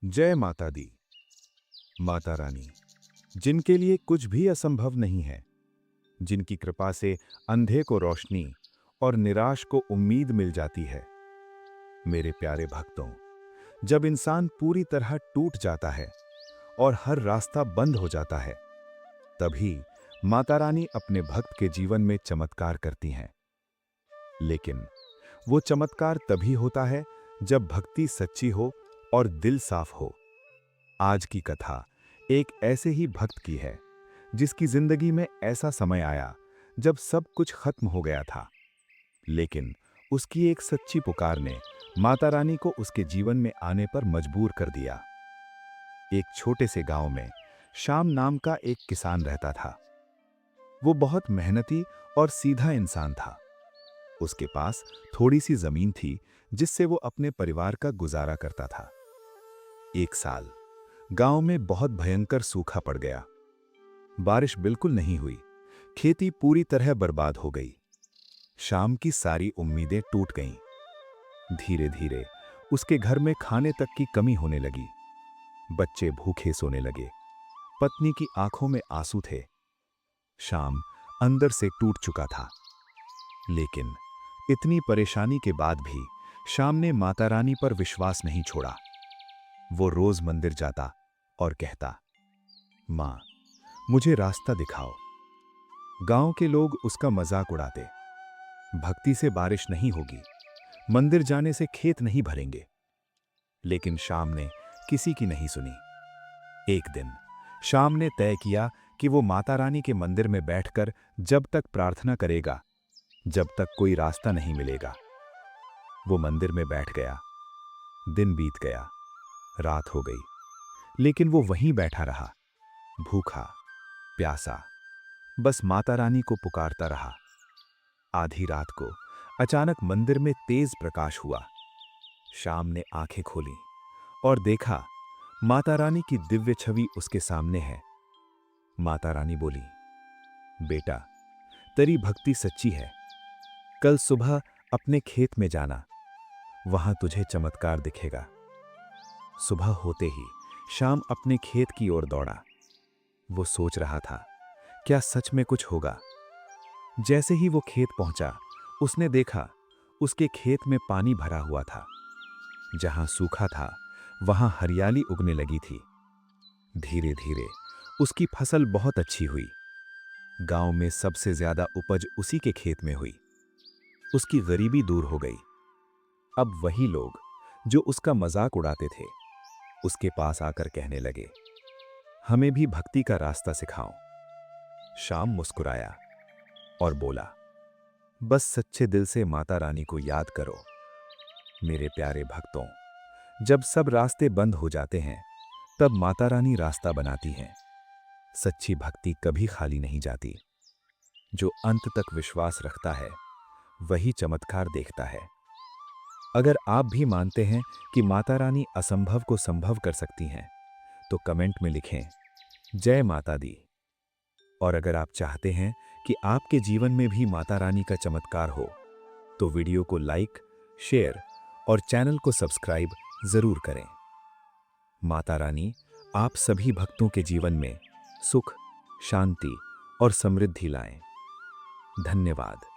जय माता दी। माता रानी, जिनके लिए कुछ भी असंभव नहीं है, जिनकी कृपा से अंधे को रोशनी और निराश को उम्मीद मिल जाती है। मेरे प्यारे भक्तों, जब इंसान पूरी तरह टूट जाता है और हर रास्ता बंद हो जाता है, तभी माता रानी अपने भक्त के जीवन में चमत्कार करती हैं। लेकिन वो चमत्कार तभी होता है जब भक्ति सच्ची हो और दिल साफ हो। आज की कथा एक ऐसे ही भक्त की है जिसकी जिंदगी में ऐसा समय आया जब सब कुछ खत्म हो गया था, लेकिन उसकी एक सच्ची पुकार ने माता रानी को उसके जीवन में आने पर मजबूर कर दिया। एक छोटे से गांव में श्याम नाम का एक किसान रहता था। वो बहुत मेहनती और सीधा इंसान था। उसके पास थोड़ी सी जमीन थी जिससे वो अपने परिवार का गुजारा करता था। एक साल गांव में बहुत भयंकर सूखा पड़ गया। बारिश बिल्कुल नहीं हुई। खेती पूरी तरह बर्बाद हो गई। शाम की सारी उम्मीदें टूट गईं। धीरे धीरे उसके घर में खाने तक की कमी होने लगी। बच्चे भूखे सोने लगे। पत्नी की आंखों में आंसू थे। शाम अंदर से टूट चुका था। लेकिन इतनी परेशानी के बाद भी शाम ने माता रानी पर विश्वास नहीं छोड़ा। वो रोज मंदिर जाता और कहता, मां, मुझे रास्ता दिखाओ। गांव के लोग उसका मजाक उड़ाते, भक्ति से बारिश नहीं होगी, मंदिर जाने से खेत नहीं भरेंगे। लेकिन शाम ने किसी की नहीं सुनी। एक दिन शाम ने तय किया कि वो माता रानी के मंदिर में बैठकर जब तक प्रार्थना करेगा, जब तक कोई रास्ता नहीं मिलेगा। वो मंदिर में बैठ गया। दिन बीत गया, रात हो गई, लेकिन वो वहीं बैठा रहा, भूखा, प्यासा, बस माता रानी को पुकारता रहा। आधी रात को अचानक मंदिर में तेज प्रकाश हुआ। शाम ने आंखें खोली और देखा माता रानी की दिव्य छवि उसके सामने है। माता रानी बोली, बेटा, तेरी भक्ति सच्ची है। कल सुबह अपने खेत में जाना, वहां तुझे चमत्कार दिखेगा। सुबह होते ही शाम अपने खेत की ओर दौड़ा। वो सोच रहा था, क्या सच में कुछ होगा? जैसे ही वो खेत पहुंचा, उसने देखा उसके खेत में पानी भरा हुआ था। जहां सूखा था, वहां हरियाली उगने लगी थी। धीरे धीरे उसकी फसल बहुत अच्छी हुई। गांव में सबसे ज्यादा उपज उसी के खेत में हुई। उसकी गरीबी दूर हो गई। अब वही लोग जो उसका मजाक उड़ाते थे, उसके पास आकर कहने लगे, हमें भी भक्ति का रास्ता सिखाओ। शाम मुस्कुराया और बोला, बस सच्चे दिल से माता रानी को याद करो। मेरे प्यारे भक्तों, जब सब रास्ते बंद हो जाते हैं, तब माता रानी रास्ता बनाती हैं। सच्ची भक्ति कभी खाली नहीं जाती। जो अंत तक विश्वास रखता है, वही चमत्कार देखता है। अगर आप भी मानते हैं कि माता रानी असंभव को संभव कर सकती हैं, तो कमेंट में लिखें, जय माता दी। और अगर आप चाहते हैं कि आपके जीवन में भी माता रानी का चमत्कार हो, तो वीडियो को लाइक, शेयर और चैनल को सब्सक्राइब जरूर करें। माता रानी आप सभी भक्तों के जीवन में सुख, शांति और समृद्धि लाएं। धन्यवाद।